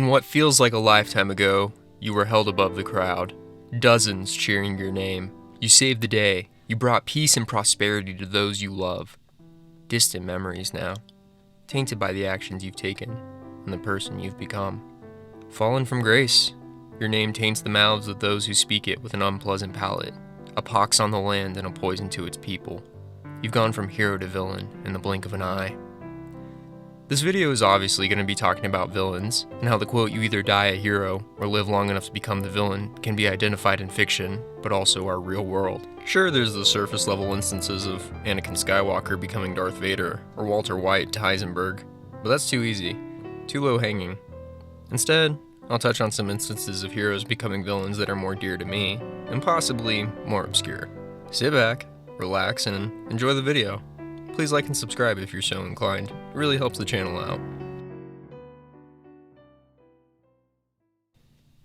In what feels like a lifetime ago, you were held above the crowd, dozens cheering your name. You saved the day. You brought peace and prosperity to those you love. Distant memories now, tainted by the actions you've taken and the person you've become. Fallen from grace, your name taints the mouths of those who speak it with an unpleasant palate, a pox on the land and a poison to its people. You've gone from hero to villain in the blink of an eye. This video is obviously going to be talking about villains, and how the quote, "you either die a hero or live long enough to become the villain," can be identified in fiction, but also our real world. Sure, there's the surface level instances of Anakin Skywalker becoming Darth Vader, or Walter White to Heisenberg, but that's too easy, too low hanging. Instead, I'll touch on some instances of heroes becoming villains that are more dear to me, and possibly more obscure. Sit back, relax, and enjoy the video. Please like and subscribe if you're so inclined. It really helps the channel out.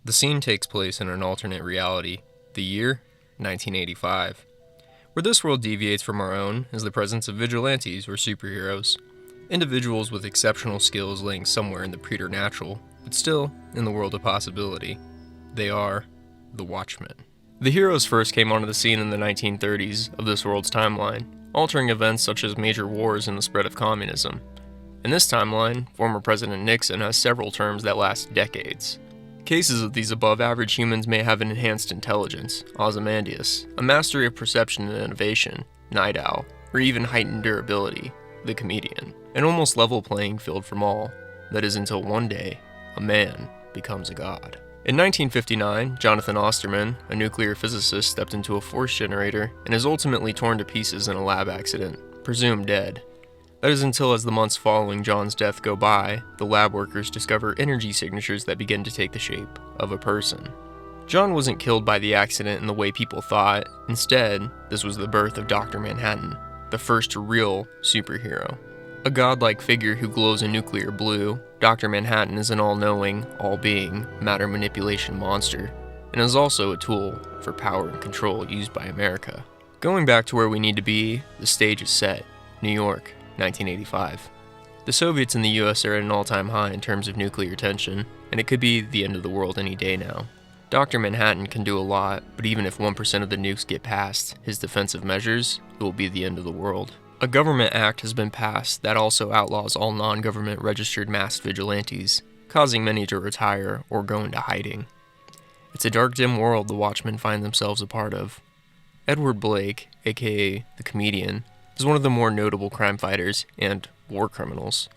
The scene takes place in an alternate reality, the year 1985. Where this world deviates from our own is the presence of vigilantes or superheroes, individuals with exceptional skills laying somewhere in the preternatural, but still in the world of possibility. They are the Watchmen. The heroes first came onto the scene in the 1930s of this world's timeline, altering events such as major wars and the spread of communism. In this timeline, former President Nixon has several terms that last decades. Cases of these above-average humans may have an enhanced intelligence, Ozymandias, a mastery of perception and innovation, Night Owl, or even heightened durability, the Comedian. An almost level playing field from all, that is until one day, a man becomes a god. In 1959, Jonathan Osterman, a nuclear physicist, stepped into a force generator and is ultimately torn to pieces in a lab accident, presumed dead. That is until, as the months following John's death go by, the lab workers discover energy signatures that begin to take the shape of a person. John wasn't killed by the accident in the way people thought. Instead, this was the birth of Dr. Manhattan, the first real superhero. A godlike figure who glows a nuclear blue, Dr. Manhattan is an all-knowing, all-being, matter manipulation monster, and is also a tool for power and control used by America. Going back to where we need to be, the stage is set. New York, 1985. The Soviets and the US are at an all-time high in terms of nuclear tension, and it could be the end of the world any day now. Dr. Manhattan can do a lot, but even if 1% of the nukes get past his defensive measures, it will be the end of the world. A government act has been passed that also outlaws all non-government registered masked vigilantes, causing many to retire or go into hiding. It's a dark, dim world the Watchmen find themselves a part of. Edward Blake, aka the Comedian, is one of the more notable crime fighters and war criminals.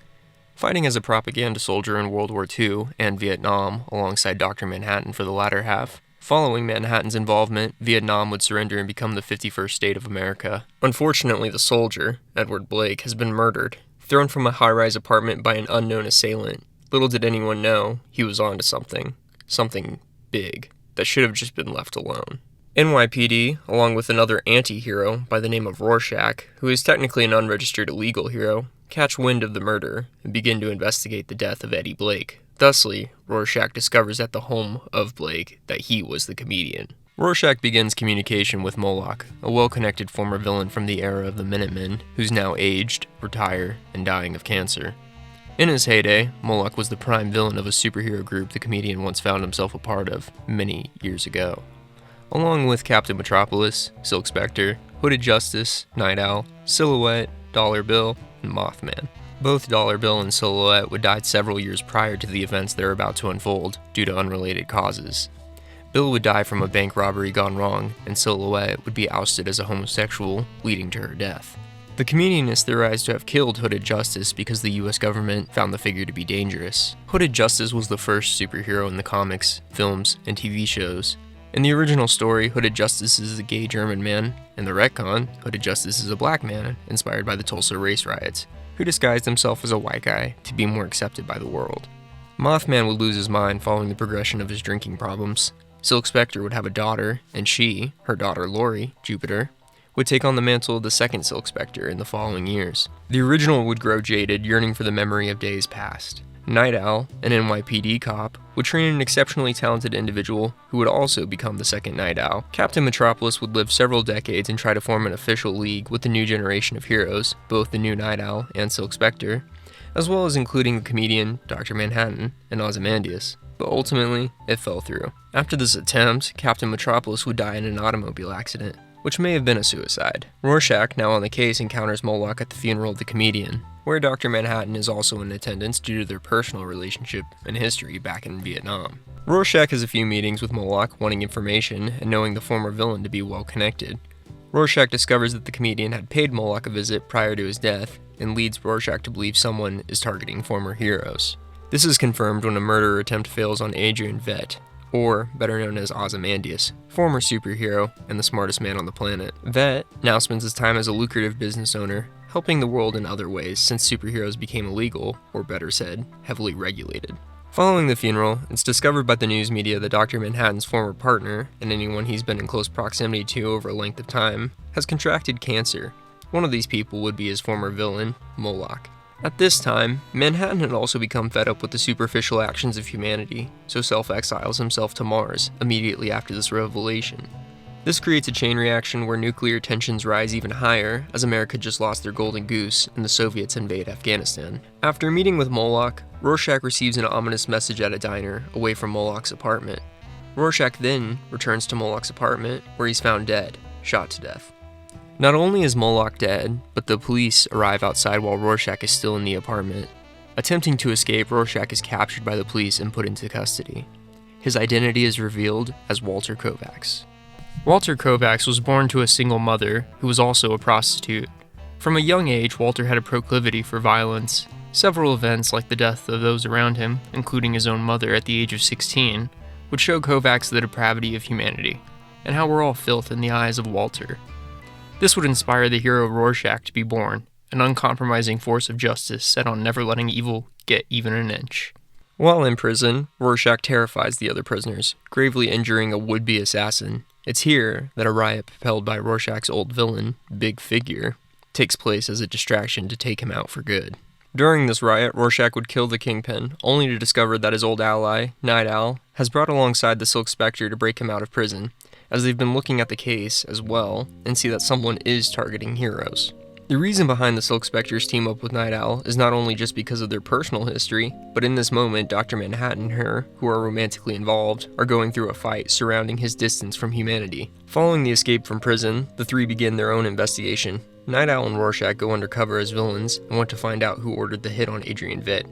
Fighting as a propaganda soldier in World War II and Vietnam alongside Dr. Manhattan for the latter half, following Manhattan's involvement, Vietnam would surrender and become the 51st state of America. Unfortunately, the soldier, Edward Blake, has been murdered, thrown from a high-rise apartment by an unknown assailant. Little did anyone know, he was onto something big, that should have just been left alone. NYPD, along with another anti-hero by the name of Rorschach, who is technically an unregistered illegal hero, catch wind of the murder and begin to investigate the death of Eddie Blake. Thusly, Rorschach discovers at the home of Blake that he was the Comedian. Rorschach begins communication with Moloch, a well-connected former villain from the era of the Minutemen, who's now aged, retired, and dying of cancer. In his heyday, Moloch was the prime villain of a superhero group the Comedian once found himself a part of many years ago. Along with Captain Metropolis, Silk Spectre, Hooded Justice, Night Owl, Silhouette, Dollar Bill, and Mothman. Both Dollar Bill and Silhouette would die several years prior to the events that are about to unfold, due to unrelated causes. Bill would die from a bank robbery gone wrong, and Silhouette would be ousted as a homosexual, leading to her death. The Comedian is theorized to have killed Hooded Justice because the US government found the figure to be dangerous. Hooded Justice was the first superhero in the comics, films, and TV shows. In the original story, Hooded Justice is a gay German man. In the retcon, Hooded Justice is a black man, inspired by the Tulsa race riots, who disguised himself as a white guy to be more accepted by the world. Mothman would lose his mind following the progression of his drinking problems. Silk Spectre would have a daughter, and she, her daughter Lori, Jupiter, would take on the mantle of the second Silk Spectre in the following years. The original would grow jaded, yearning for the memory of days past. Night Owl, an NYPD cop, would train an exceptionally talented individual who would also become the second Night Owl. Captain Metropolis would live several decades and try to form an official league with the new generation of heroes, both the new Night Owl and Silk Spectre. as well as including the comedian Dr. Manhattan and Ozymandias, but ultimately, it fell through. After this attempt, Captain Metropolis would die in an automobile accident, which may have been a suicide. Rorschach, now on the case, encounters Moloch at the funeral of the comedian, where Dr. Manhattan is also in attendance due to their personal relationship and history back in Vietnam. Rorschach has a few meetings with Moloch, wanting information and knowing the former villain to be well connected. Rorschach discovers that the comedian had paid Moloch a visit prior to his death, and leads Rorschach to believe someone is targeting former heroes. This is confirmed when a murder attempt fails on Adrian Veidt, or better known as Ozymandias, former superhero and the smartest man on the planet. Veidt now spends his time as a lucrative business owner, helping the world in other ways since superheroes became illegal, or better said, heavily regulated. Following the funeral, it's discovered by the news media that Dr. Manhattan's former partner, and anyone he's been in close proximity to over a length of time, has contracted cancer. One of these people would be his former villain, Moloch. At this time, Manhattan had also become fed up with the superficial actions of humanity, so self-exiles himself to Mars immediately after this revelation. This creates a chain reaction where nuclear tensions rise even higher, as America just lost their golden goose and the Soviets invade Afghanistan. After meeting with Moloch, Rorschach receives an ominous message at a diner away from Moloch's apartment. Rorschach then returns to Moloch's apartment, where he's found dead, shot to death. Not only is Moloch dead, but the police arrive outside while Rorschach is still in the apartment. Attempting to escape, Rorschach is captured by the police and put into custody. His identity is revealed as Walter Kovacs. Walter Kovacs was born to a single mother, who was also a prostitute. From a young age, Walter had a proclivity for violence. Several events, like the death of those around him, including his own mother at the age of 16, would show Kovacs the depravity of humanity, and how we're all filth in the eyes of Walter. This would inspire the hero Rorschach to be born, an uncompromising force of justice set on never letting evil get even an inch. While in prison, Rorschach terrifies the other prisoners, gravely injuring a would-be assassin. It's here that a riot propelled by Rorschach's old villain, Big Figure, takes place as a distraction to take him out for good. During this riot, Rorschach would kill the Kingpin, only to discover that his old ally, Night Owl, has brought alongside the Silk Spectre to break him out of prison, as they've been looking at the case as well and see that someone is targeting heroes. The reason behind the Silk Spectre's team up with Night Owl is not only just because of their personal history, but in this moment, Dr. Manhattan and her, who are romantically involved, are going through a fight surrounding his distance from humanity. Following the escape from prison, the three begin their own investigation. Night Owl and Rorschach go undercover as villains and want to find out who ordered the hit on Adrian Veidt,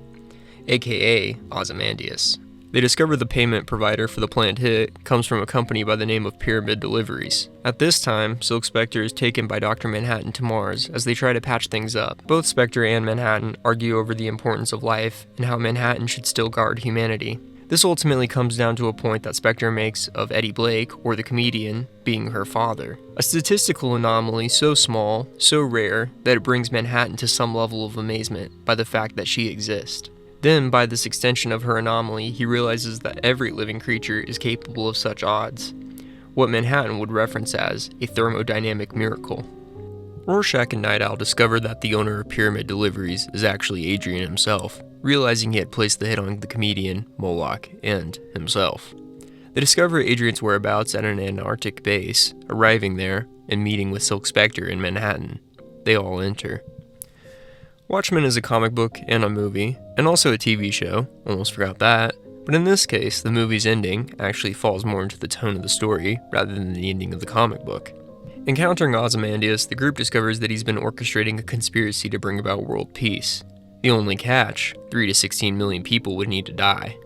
aka Ozymandias. They discover the payment provider for the planned hit comes from a company by the name of Pyramid Deliveries. At this time, Silk Spectre is taken by Dr. Manhattan to Mars as they try to patch things up. Both Spectre and Manhattan argue over the importance of life and how Manhattan should still guard humanity. This ultimately comes down to a point that Spectre makes of Eddie Blake, or the comedian, being her father. A statistical anomaly so small, so rare, that it brings Manhattan to some level of amazement by the fact that she exists. Then, by this extension of her anomaly, he realizes that every living creature is capable of such odds, what Manhattan would reference as a thermodynamic miracle. Rorschach and Night Owl discover that the owner of Pyramid Deliveries is actually Adrian himself, realizing he had placed the hit on the comedian, Moloch, and himself. They discover Adrian's whereabouts at an Antarctic base, arriving there and meeting with Silk Spectre in Manhattan. They all enter. Watchmen is a comic book and a movie, and also a TV show, almost forgot that, but in this case, the movie's ending actually falls more into the tone of the story rather than the ending of the comic book. Encountering Ozymandias, the group discovers that he's been orchestrating a conspiracy to bring about world peace. The only catch, 3 to 16 million people would need to die.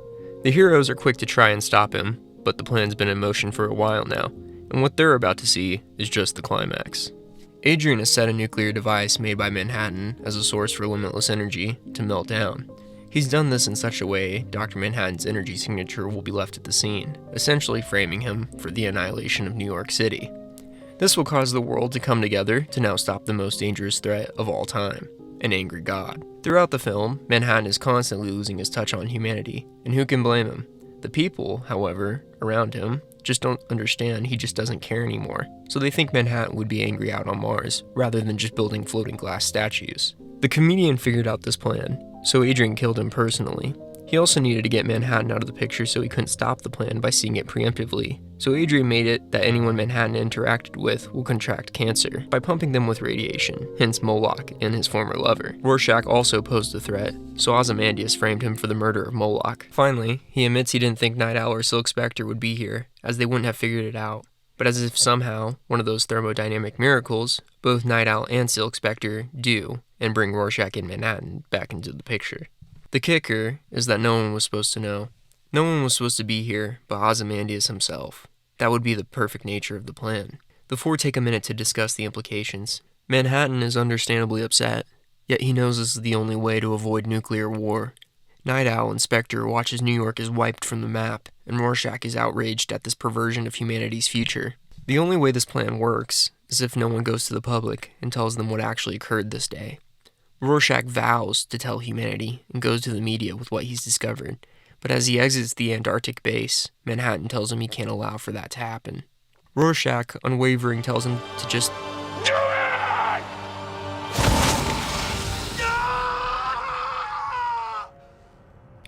The heroes are quick to try and stop him, but the plan's been in motion for a while now, and what they're about to see is just the climax. Adrian has set a nuclear device made by Manhattan as a source for limitless energy to melt down. He's done this in such a way Dr. Manhattan's energy signature will be left at the scene, essentially framing him for the annihilation of New York City. This will cause the world to come together to now stop the most dangerous threat of all time, an angry god. Throughout the film, Manhattan is constantly losing his touch on humanity, and who can blame him? The people, however, around him just don't understand he just doesn't care anymore, so they think Manhattan would be angry out on Mars, rather than just building floating glass statues. The comedian figured out this plan, so Adrian killed him personally. He also needed to get Manhattan out of the picture so he couldn't stop the plan by seeing it preemptively. So Adrian made it that anyone Manhattan interacted with will contract cancer by pumping them with radiation, hence Moloch and his former lover. Rorschach also posed a threat, so Ozymandias framed him for the murder of Moloch. Finally, he admits he didn't think Night Owl or Silk Spectre would be here, as they wouldn't have figured it out. But as if somehow, one of those thermodynamic miracles, both Night Owl and Silk Spectre do, and bring Rorschach and Manhattan back into the picture. The kicker is that no one was supposed to know. No one was supposed to be here but Ozymandias himself. That would be the perfect nature of the plan. The four take a minute to discuss the implications. Manhattan is understandably upset, yet he knows this is the only way to avoid nuclear war. Night Owl and Spectre watch as New York is wiped from the map, and Rorschach is outraged at this perversion of humanity's future. The only way this plan works is if no one goes to the public and tells them what actually occurred this day. Rorschach vows to tell humanity and goes to the media with what he's discovered, but as he exits the Antarctic base, Manhattan tells him he can't allow for that to happen. Rorschach, unwavering, tells him to just do it!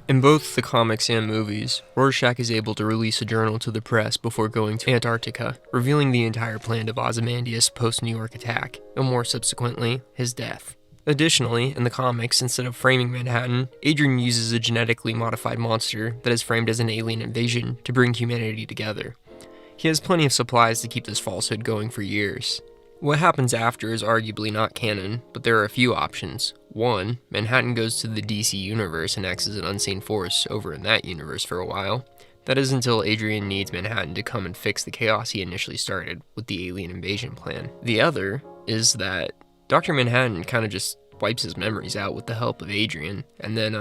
In both the comics and movies, Rorschach is able to release a journal to the press before going to Antarctica, revealing the entire plan of Ozymandias' post-New York attack, and more subsequently, his death. Additionally, in the comics, instead of framing Manhattan, Adrian uses a genetically modified monster that is framed as an alien invasion to bring humanity together. He has plenty of supplies to keep this falsehood going for years. What happens after is arguably not canon, but there are a few options. 1. Manhattan goes to the DC universe and acts as an unseen force over in that universe for a while. That is until Adrian needs Manhattan to come and fix the chaos he initially started with the alien invasion plan. The other is that Dr. Manhattan kind of just wipes his memories out with the help of Adrian, and then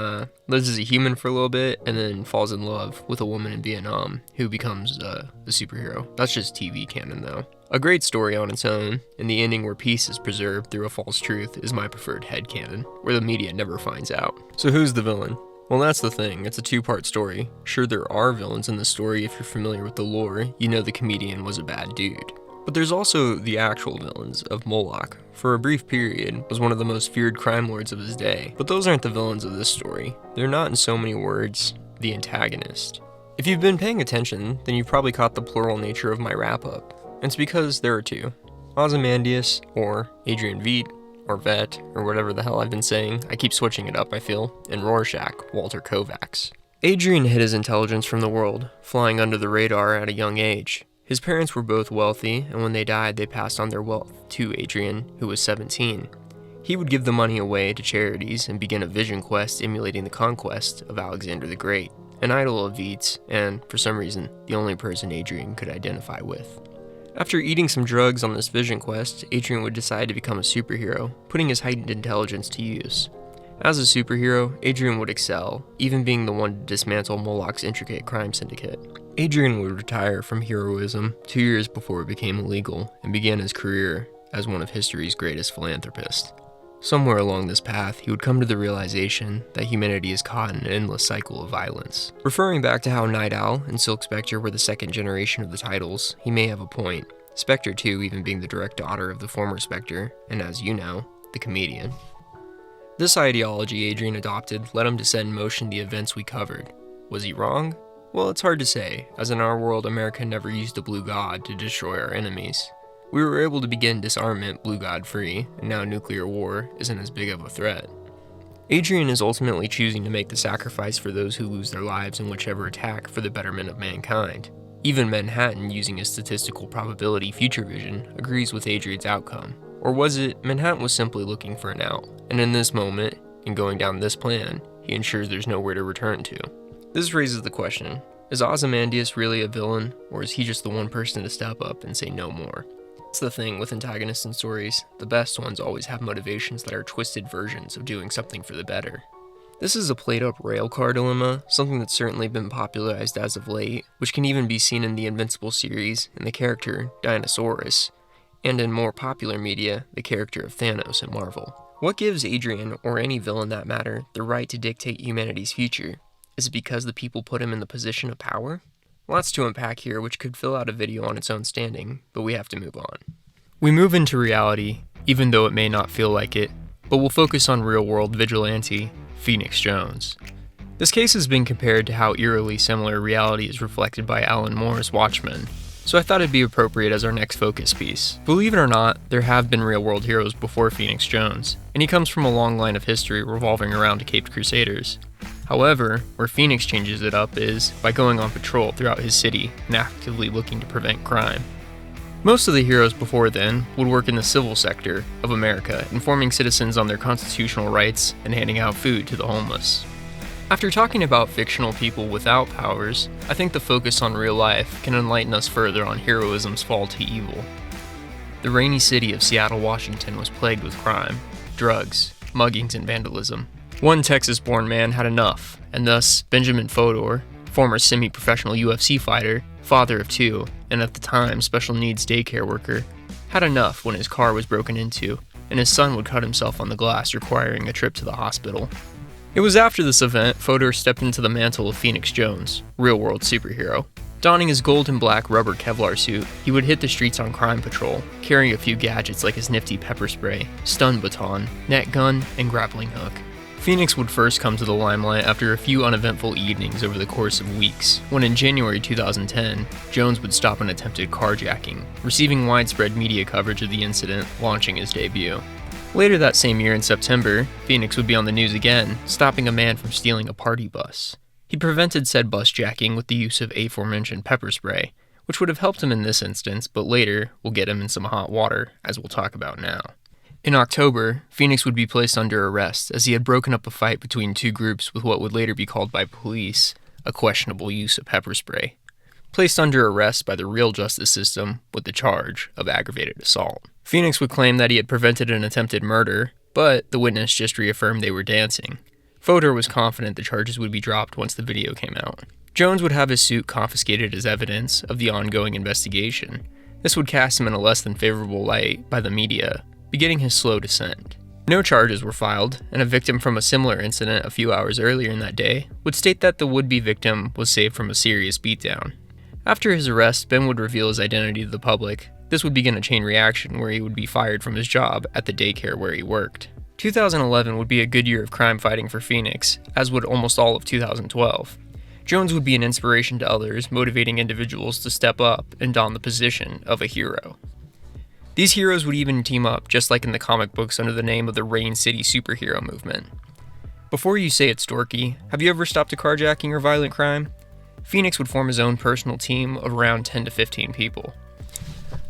lives as a human for a little bit, and then falls in love with a woman in Vietnam who becomes a superhero. That's just TV canon, though. A great story on its own, and the ending where peace is preserved through a false truth is my preferred headcanon, where the media never finds out. So who's the villain? Well, that's the thing. It's a two-part story. Sure, there are villains in the story. If you're familiar with the lore, you know the comedian was a bad dude. But there's also the actual villains of Moloch. For a brief period, was one of the most feared crime lords of his day. But those aren't the villains of this story. They're not, in so many words, the antagonist. If you've been paying attention, then you've probably caught the plural nature of my wrap-up. And it's because there are two. Ozymandias, or Adrian Veidt, or Vet, or whatever the hell I've been saying. I keep switching it up, I feel. And Rorschach, Walter Kovacs. Adrian hid his intelligence from the world, flying under the radar at a young age. His parents were both wealthy, and when they died, they passed on their wealth to Adrian, who was 17. He would give the money away to charities and begin a vision quest emulating the conquest of Alexander the Great, an idol of Veidt's, and, for some reason, the only person Adrian could identify with. After eating some drugs on this vision quest, Adrian would decide to become a superhero, putting his heightened intelligence to use. As a superhero, Adrian would excel, even being the one to dismantle Moloch's intricate crime syndicate. Adrian would retire from heroism 2 years before it became illegal and began his career as one of history's greatest philanthropists. Somewhere along this path, he would come to the realization that humanity is caught in an endless cycle of violence. Referring back to how Night Owl and Silk Spectre were the second generation of the titles, he may have a point. Spectre 2 even being the direct daughter of the former Spectre, and as you know, the comedian. This ideology Adrian adopted led him to set in motion the events we covered. Was he wrong? Well, it's hard to say, as in our world, America never used a blue god to destroy our enemies. We were able to begin disarmament blue god free, and now nuclear war isn't as big of a threat. Adrian is ultimately choosing to make the sacrifice for those who lose their lives in whichever attack for the betterment of mankind. Even Manhattan, using his statistical probability future vision, agrees with Adrian's outcome. Or was it Manhattan was simply looking for an out, and in this moment, in going down this plan, he ensures there's nowhere to return to? This raises the question, is Ozymandias really a villain, or is he just the one person to step up and say no more? That's the thing with antagonists in stories, the best ones always have motivations that are twisted versions of doing something for the better. This is a played-up railcar dilemma, something that's certainly been popularized as of late, which can even be seen in the Invincible series in the character Dinosaurus, and in more popular media, the character of Thanos in Marvel. What gives Adrian, or any villain that matter, the right to dictate humanity's future? Is it because the people put him in the position of power? Lots to unpack here, which could fill out a video on its own standing, but we have to move on. We move into reality, even though it may not feel like it, but we'll focus on real-world vigilante, Phoenix Jones. This case has been compared to how eerily similar reality is reflected by Alan Moore's Watchmen, so I thought it'd be appropriate as our next focus piece. Believe it or not, there have been real-world heroes before Phoenix Jones, and he comes from a long line of history revolving around Caped Crusaders. However, where Phoenix changes it up is by going on patrol throughout his city and actively looking to prevent crime. Most of the heroes before then would work in the civil sector of America, informing citizens on their constitutional rights and handing out food to the homeless. After talking about fictional people without powers, I think the focus on real life can enlighten us further on heroism's fall to evil. The rainy city of Seattle, Washington was plagued with crime, drugs, muggings, and vandalism. One Texas-born man had enough, and thus Benjamin Fodor, former semi-professional UFC fighter, father of two, and at the time special needs daycare worker, had enough when his car was broken into, and his son would cut himself on the glass, requiring a trip to the hospital. It was after this event Fodor stepped into the mantle of Phoenix Jones, real-world superhero. Donning his gold and black rubber Kevlar suit, he would hit the streets on crime patrol, carrying a few gadgets like his nifty pepper spray, stun baton, net gun, and grappling hook. Phoenix would first come to the limelight after a few uneventful evenings over the course of weeks, when in January 2010, Jones would stop an attempted carjacking, receiving widespread media coverage of the incident, launching his debut. Later that same year in September, Phoenix would be on the news again, stopping a man from stealing a party bus. He prevented said bus jacking with the use of aforementioned pepper spray, which would have helped him in this instance, but later will get him in some hot water, as we'll talk about now. In October, Phoenix would be placed under arrest as he had broken up a fight between two groups with what would later be called by police a questionable use of pepper spray. Placed under arrest by the real justice system with the charge of aggravated assault. Phoenix would claim that he had prevented an attempted murder, but the witness just reaffirmed they were dancing. Fodor was confident the charges would be dropped once the video came out. Jones would have his suit confiscated as evidence of the ongoing investigation. This would cast him in a less than favorable light by the media, beginning his slow descent. No charges were filed, and a victim from a similar incident a few hours earlier in that day would state that the would-be victim was saved from a serious beatdown. After his arrest, Ben would reveal his identity to the public. This would begin a chain reaction where he would be fired from his job at the daycare where he worked. 2011 would be a good year of crime fighting for Phoenix, as would almost all of 2012. Jones would be an inspiration to others, motivating individuals to step up and don the position of a hero. These heroes would even team up, just like in the comic books, under the name of the Rain City superhero movement. Before you say it's dorky, have you ever stopped a carjacking or violent crime? Phoenix would form his own personal team of around 10 to 15 people.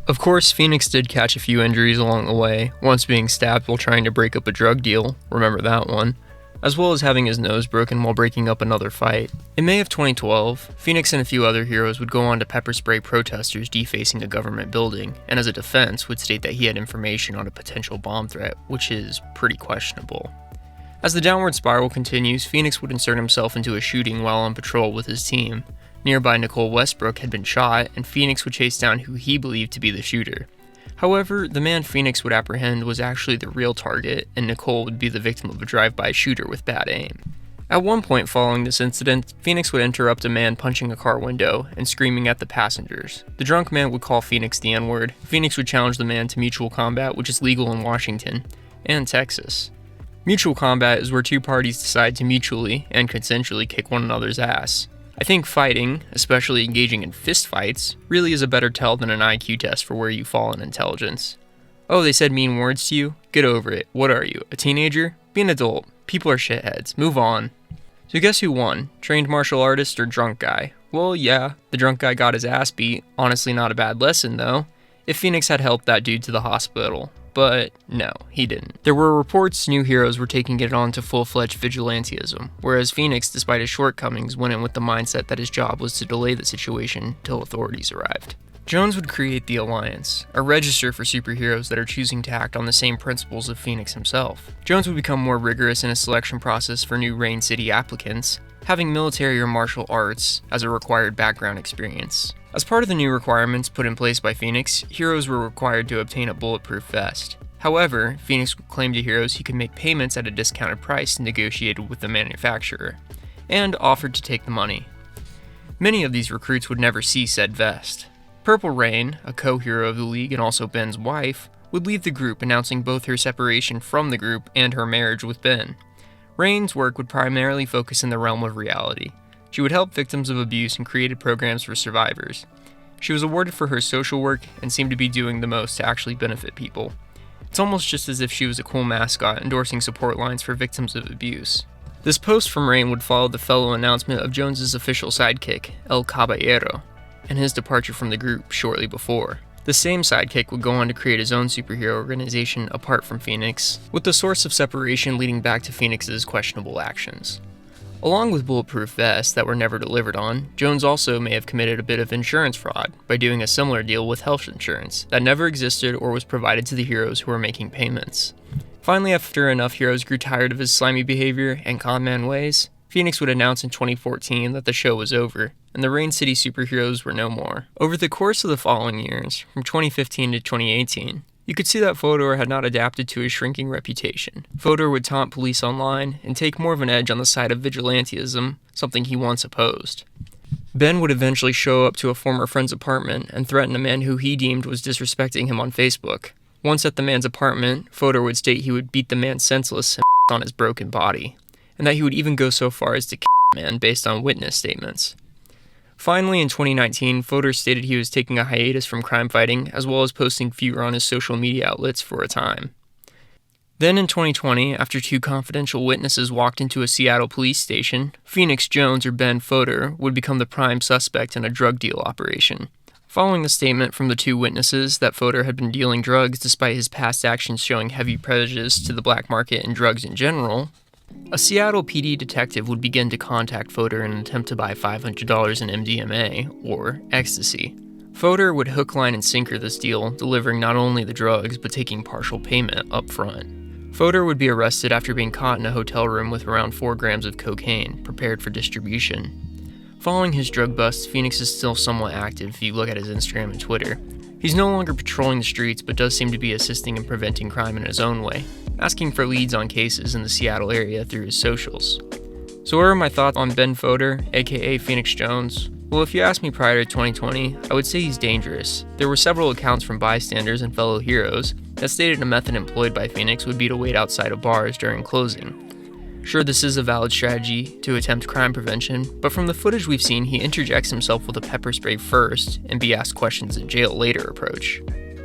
Of course, Phoenix did catch a few injuries along the way, once being stabbed while trying to break up a drug deal, remember that one, as well as having his nose broken while breaking up another fight. In May of 2012, Phoenix and a few other heroes would go on to pepper spray protesters defacing a government building, and as a defense would state that he had information on a potential bomb threat, which is pretty questionable. As the downward spiral continues, Phoenix would insert himself into a shooting while on patrol with his team. Nearby Nicole Westbrook had been shot, and Phoenix would chase down who he believed to be the shooter. However, the man Phoenix would apprehend was actually the real target, and Nicole would be the victim of a drive-by shooter with bad aim. At one point following this incident, Phoenix would interrupt a man punching a car window and screaming at the passengers. The drunk man would call Phoenix the N-word. Phoenix would challenge the man to mutual combat, which is legal in Washington and Texas. Mutual combat is where two parties decide to mutually and consensually kick one another's ass. I think fighting, especially engaging in fistfights, really is a better tell than an IQ test for where you fall in intelligence. Oh, they said mean words to you? Get over it. What are you, a teenager? Be an adult. People are shitheads. Move on. So guess who won? Trained martial artist or drunk guy? Well, yeah, the drunk guy got his ass beat. Honestly, not a bad lesson, though. If Phoenix had helped that dude to the hospital. But no, he didn't. There were reports new heroes were taking it on to full-fledged vigilantism, whereas Phoenix, despite his shortcomings, went in with the mindset that his job was to delay the situation till authorities arrived. Jones would create the Alliance, a register for superheroes that are choosing to act on the same principles of Phoenix himself. Jones would become more rigorous in his selection process for new Rain City applicants, having military or martial arts as a required background experience. As part of the new requirements put in place by Phoenix, heroes were required to obtain a bulletproof vest. However, Phoenix would claim to heroes he could make payments at a discounted price negotiated with the manufacturer, and offered to take the money. Many of these recruits would never see said vest. Purple Rain, a co-hero of the League and also Ben's wife, would leave the group, announcing both her separation from the group and her marriage with Ben. Rain's work would primarily focus in the realm of reality. She would help victims of abuse and created programs for survivors. She was awarded for her social work and seemed to be doing the most to actually benefit people. It's almost just as if she was a cool mascot endorsing support lines for victims of abuse. This post from Rain would follow the fellow announcement of Jones's official sidekick, El Caballero, and his departure from the group shortly before. The same sidekick would go on to create his own superhero organization apart from Phoenix, with the source of separation leading back to Phoenix's questionable actions. Along with bulletproof vests that were never delivered on, Jones also may have committed a bit of insurance fraud by doing a similar deal with health insurance that never existed or was provided to the heroes who were making payments. Finally, after enough heroes grew tired of his slimy behavior and conman ways, Phoenix would announce in 2014 that the show was over, and the Rain City superheroes were no more. Over the course of the following years, from 2015 to 2018, you could see that Fodor had not adapted to his shrinking reputation. Fodor would taunt police online and take more of an edge on the side of vigilantism, something he once opposed. Ben would eventually show up to a former friend's apartment and threaten a man who he deemed was disrespecting him on Facebook. Once at the man's apartment, Fodor would state he would beat the man senseless and on his broken body, and that he would even go so far as to kill the man based on witness statements. Finally, in 2019, Fodor stated he was taking a hiatus from crime fighting, as well as posting fewer on his social media outlets for a time. Then in 2020, after two confidential witnesses walked into a Seattle police station, Phoenix Jones or Ben Fodor would become the prime suspect in a drug deal operation. Following the statement from the two witnesses that Fodor had been dealing drugs despite his past actions showing heavy prejudice to the black market and drugs in general, a Seattle PD detective would begin to contact Fodor in an attempt to buy $500 in MDMA, or ecstasy. Fodor would hook, line, and sinker this deal, delivering not only the drugs, but taking partial payment up front. Fodor would be arrested after being caught in a hotel room with around 4 grams of cocaine, prepared for distribution. Following his drug busts, Phoenix is still somewhat active if you look at his Instagram and Twitter. He's no longer patrolling the streets, but does seem to be assisting in preventing crime in his own way, asking for leads on cases in the Seattle area through his socials. So what are my thoughts on Ben Fodor, aka Phoenix Jones? Well, if you asked me prior to 2020, I would say he's dangerous. There were several accounts from bystanders and fellow heroes that stated a method employed by Phoenix would be to wait outside of bars during closing. Sure, this is a valid strategy to attempt crime prevention, but from the footage we've seen, he interjects himself with a pepper spray first and be asked questions in jail later approach.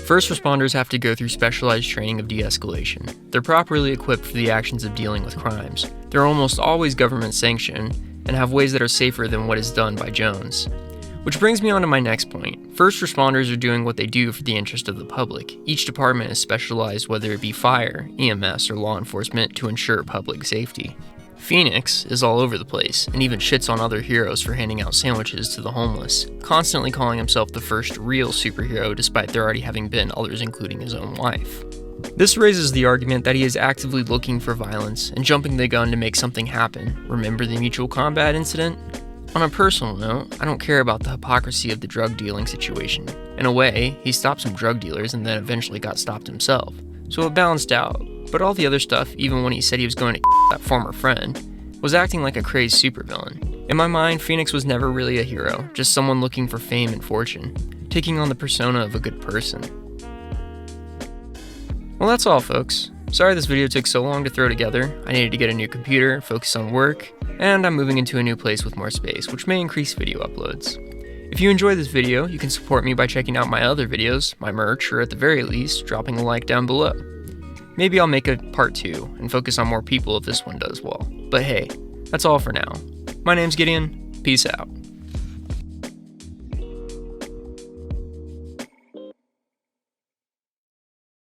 First responders have to go through specialized training of de-escalation. They're properly equipped for the actions of dealing with crimes. They're almost always government sanctioned and have ways that are safer than what is done by Jones. Which brings me on to my next point. First responders are doing what they do for the interest of the public. Each department is specialized, whether it be fire, EMS, or law enforcement, to ensure public safety. Phoenix is all over the place, and even shits on other heroes for handing out sandwiches to the homeless, constantly calling himself the first real superhero despite there already having been others including his own wife. This raises the argument that he is actively looking for violence and jumping the gun to make something happen. Remember the mutual combat incident? On a personal note, I don't care about the hypocrisy of the drug dealing situation. In a way, he stopped some drug dealers and then eventually got stopped himself, so it balanced out. But all the other stuff, even when he said he was going to that former friend, was acting like a crazed supervillain. In my mind, Phoenix was never really a hero, just someone looking for fame and fortune, taking on the persona of a good person. Well, that's all, folks. Sorry this video took so long to throw together. I needed to get a new computer, focus on work, and I'm moving into a new place with more space, which may increase video uploads. If you enjoyed this video, you can support me by checking out my other videos, my merch, or at the very least, dropping a like down below. Maybe I'll make a part 2 and focus on more people if this one does well. But hey, that's all for now. My name's Gideon. Peace out.